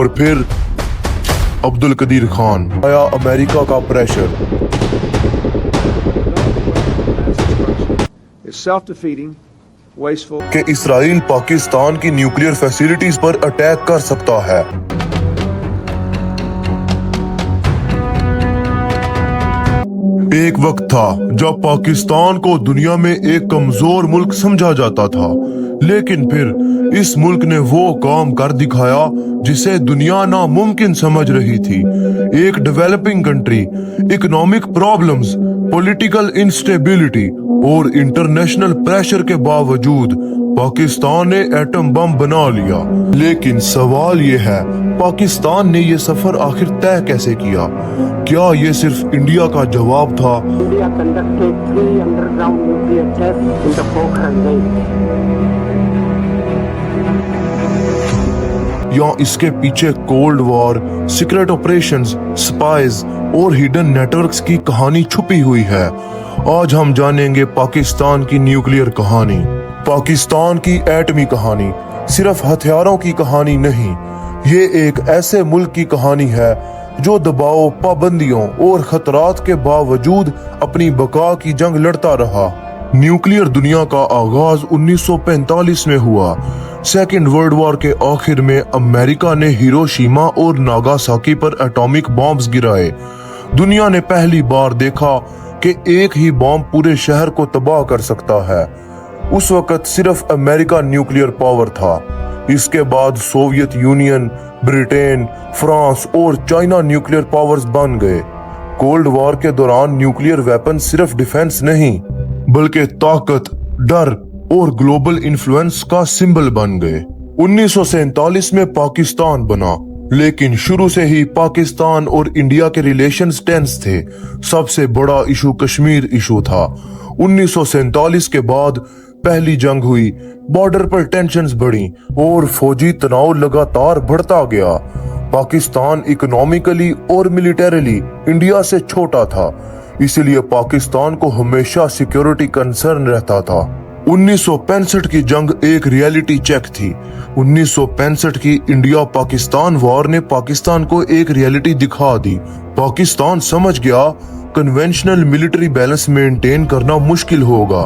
और फिर अब्दुल कदीर खान आया अमेरिका का प्रेशर। कि इसराइल पाकिस्तान की न्यूक्लियर फैसिलिटीज पर अटैक कर सकता है। एक वक्त था जब पाकिस्तान को दुनिया में एक कमजोर मुल्क समझा जाता था, लेकिन फिर इस मुल्क ने वो काम कर दिखाया जिसे दुनिया नामुमकिन समझ रही थी। एक developing country, economic problems, political instability और इंटरनेशनल प्रेशर के बावजूद पाकिस्तान ने एटम बम बना लिया। लेकिन सवाल ये है, पाकिस्तान ने ये सफर आखिर तय कैसे किया? क्या ये सिर्फ इंडिया का जवाब था? India conducted 3 underground nuclear tests in the Pokhran Range. या इसके पीछे cold war, secret operations, spies और हिडन नेटवर्क्स की कहानी छुपी हुई है। आज हम जानेंगे पाकिस्तान की न्यूक्लियर कहानी, पाकिस्तान की एटमी कहानी। सिर्फ हथियारों की कहानी नहीं, ये एक ऐसे मुल्क की कहानी है जो दबाव, पाबंदियों और खतरात के बावजूद अपनी बका की जंग लड़ता रहा। न्यूक्लियर दुनिया का आगाज 1945 में हुआ। सेकेंड वर्ल्ड वॉर के आखिर में अमेरिका ने हिरोशिमा और नागासाकी पर एटॉमिक बॉम्ब्स गिराए। दुनिया ने पहली बार देखा कि एक ही बॉम्ब पूरे शहर को तबाह कर सकता है। उस वक्त सिर्फ अमेरिका न्यूक्लियर पावर था। इसके बाद सोवियत यूनियन, ब्रिटेन, फ्रांस और चाइना न्यूक्लियर पावर्स बन गए। कोल्ड वॉर के दौरान न्यूक्लियर वेपन सिर्फ डिफेंस नहीं, बल्कि ताकत, डर और ग्लोबल इन्फ्लुएंस का सिंबल बन गए। 1947 में पाकिस्तान बना, लेकिन शुरू से ही पाकिस्तान और इंडिया के रिलेशंस टेंस थे। सबसे बड़ा इशू कश्मीर इशू था। 1947 के बाद पहली जंग हुई, बॉर्डर पर टेंशन्स बढ़ी और फौजी तनाव लगातार बढ़ता गया। पाकिस्तान इकोनॉमिकली और मिलिटरीली इंडिया से छोटा था, इसलिए पाकिस्तान को हमेशा सिक्योरिटी कंसर्न रहता था। 1965 की जंग एक रियलिटी चेक थी। 1965 की इंडिया पाकिस्तान वॉर ने पाकिस्तान को एक रियलिटी दिखा दी। पाकिस्तान समझ गया कन्वेंशनल मिलिट्री बैलेंस मेंटेन करना मुश्किल होगा,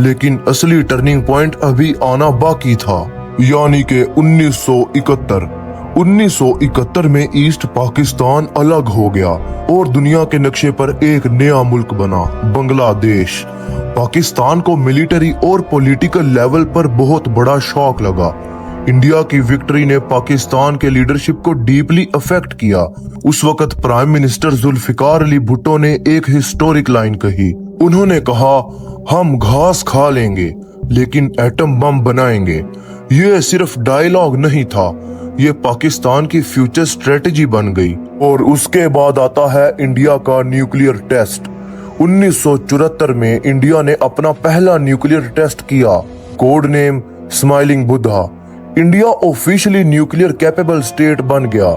लेकिन असली टर्निंग पॉइंट अभी आना बाकी था, यानी कि 1971 में ईस्ट पाकिस्तान अलग हो गया और दुनिया के नक्शे पर एक नया मुल्क बना, बांग्लादेश। पाकिस्तान को मिलिट्री और पॉलिटिकल लेवल पर बहुत बड़ा शॉक लगा। इंडिया की विक्ट्री ने पाकिस्तान के लीडरशिप को डीपली अफेक्ट किया। उस वक्त प्राइम मिनिस्टर जुल्फिकार अली भुट्टो ने एक हिस्टोरिक लाइन कही। उन्होंने कहा, हम घास खा लेंगे लेकिन एटम बम बनाएंगे। ये सिर्फ डायलॉग नहीं था, ये पाकिस्तान की फ्यूचर स्ट्रेटेजी बन गई। और उसके बाद आता है इंडिया का न्यूक्लियर टेस्ट। 1974 में इंडिया ने अपना पहला न्यूक्लियर टेस्ट किया, code name smiling Buddha. India officially nuclear capable state बन गया।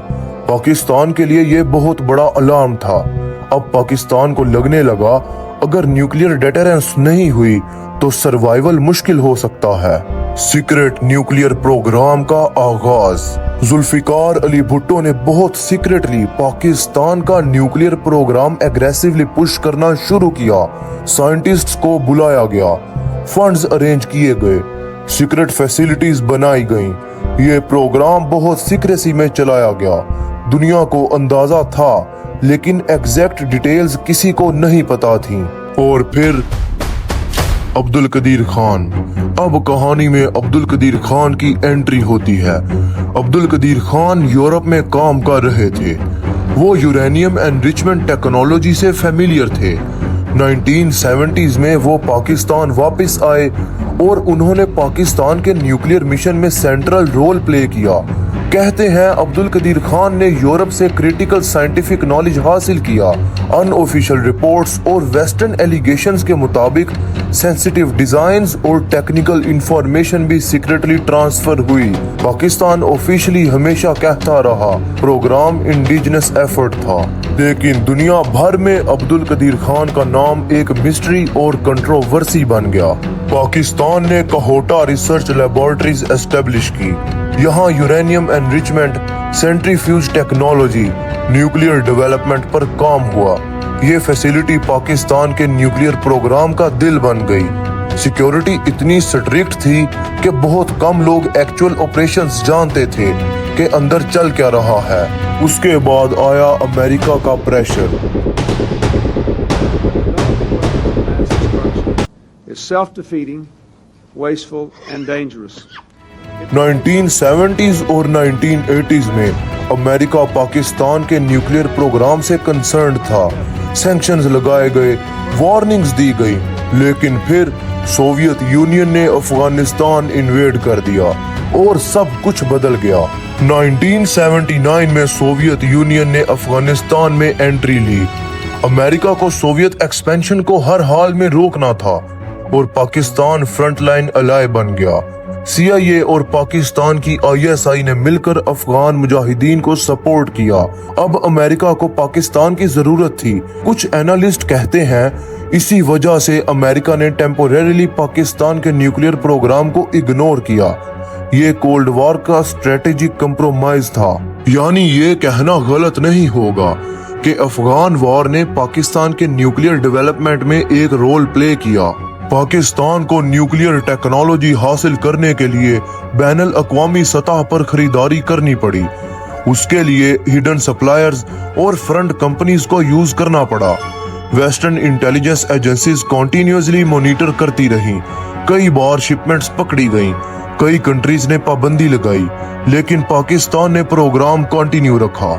पाकिस्तान के लिए ये बहुत बड़ा अलार्म था। अब पाकिस्तान को लगने लगा अगर न्यूक्लियर डेटरेंस नहीं हुई तो सर्वाइवल मुश्किल हो सकता है। सीक्रेट न्यूक्लियर प्रोग्राम का आगाज। जुल्फिकार अली भुट्टो ने बहुत सीक्रेटली पाकिस्तान का न्यूक्लियर प्रोग्राम एग्रेसिवली पुश करना शुरू किया। साइंटिस्ट्स को बुलाया गया, फंड्स अरेंज किए गए, सीक्रेट फैसिलिटीज बनाई गईं। ये प्रोग्राम बहुत सीक्रेसी में चलाया गया। दुनिया को अंदाजा था, लेकिन एग्जैक्ट डिटेल्स किसी को नहीं पता थी। और फिर अब्दुल कदीर खान। अब कहानी में अब्दुल कदीर खान की एंट्री होती है। अब्दुल कदीर खान यूरोप में काम कर रहे थे। वो यूरेनियम एनरिचमेंट टेक्नोलॉजी से फेमिलियर थे। 1970s में वो पाकिस्तान वापस आए और उन्होंने पाकिस्तान के न्यूक्लियर मिशन में सेंट्रल रोल प्ले किया। कहते हैं अब्दुल कदीर खान ने यूरोप से क्रिटिकल साइंटिफिक नॉलेज हासिल किया। अनऑफिशियल रिपोर्ट्स और वेस्टर्न एलिगेशंस के मुताबिक सेंसिटिव डिजाइन्स और टेक्निकल इंफॉर्मेशन भी सीक्रेटली ट्रांसफर हुई। पाकिस्तान ऑफिशियली हमेशा कहता रहा प्रोग्राम इंडिजिनस एफर्ट था, लेकिन दुनिया भर में अब्दुल कदीर खान का नाम एक मिस्ट्री और कंट्रोवर्सी बन गया। पाकिस्तान ने कहोटा रिसर्च लेबोरेटरीज एस्टेब्लिश की, यहाँ uranium enrichment, centrifuge technology, nuclear development पर काम हुआ। ये फैसिलिटी पाकिस्तान के न्यूक्लियर प्रोग्राम का दिल बन गई। सिक्योरिटी इतनी स्ट्रिक्ट थी कि बहुत कम लोग एक्चुअल ऑपरेशंस जानते थे कि अंदर चल क्या रहा है। उसके बाद आया अमेरिका का pressure. It's self-defeating, wasteful, and dangerous. 1970s और 1980s में अमेरिका पाकिस्तान के न्यूक्लियर प्रोग्राम से कंसर्न्ड था। सैंक्शंस लगाए गए, वार्निंग्स दी गई, लेकिन फिर सोवियत यूनियन ने अफगानिस्तान इन्वेड कर दिया और सब कुछ बदल गया। 1979 में सोवियत यूनियन ने अफगानिस्तान में एंट्री ली। अमेरिका को सोवियत एक्सपेंशन को हर हाल में रोकना था और पाकिस्तान फ्रंटलाइन अलाय बन गया। CIA और पाकिस्तान की ISI ने मिलकर अफगान मुजाहिदीन को सपोर्ट किया। अब अमेरिका को पाकिस्तान की जरूरत थी। कुछ एनालिस्ट कहते हैं इसी वजह से अमेरिका ने टेम्पोरेरीली पाकिस्तान के न्यूक्लियर प्रोग्राम को इग्नोर किया। ये कोल्ड वॉर का स्ट्रेटेजिक कंप्रोमाइज था। यानी ये कहना गलत नहीं होगा कि अफगान वॉर ने पाकिस्तान के न्यूक्लियर डेवलपमेंट में एक रोल प्ले किया। पाकिस्तान को न्यूक्लियर टेक्नोलॉजी हासिल करने के लिए बैनुल अक़वामी सतह पर खरीदारी करनी पड़ी। उसके लिए हिडन सप्लायर्स और फ्रंट कंपनीज को यूज करना पड़ा। Western intelligence agencies continuously monitor करती रहीं। कई बार शिपमेंट्स पकड़ी गईं, कई कंट्रीज ने पाबंदी लगाई, लेकिन पाकिस्तान ने प्रोग्राम कंटिन्यू रखा।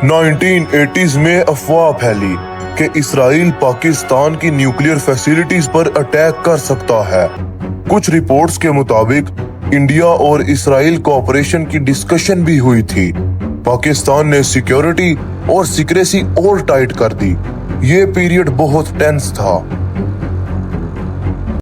1980s में अफवाह फैली कि इसराइल पाकिस्तान की न्यूक्लियर फैसिलिटीज पर अटैक कर सकता है। कुछ रिपोर्ट्स के मुताबिक इंडिया और इसराइल कोऑपरेशन की डिस्कशन भी हुई थी। पाकिस्तान ने सिक्योरिटी और सीक्रेसी और टाइट कर दी। ये पीरियड बहुत टेंस था।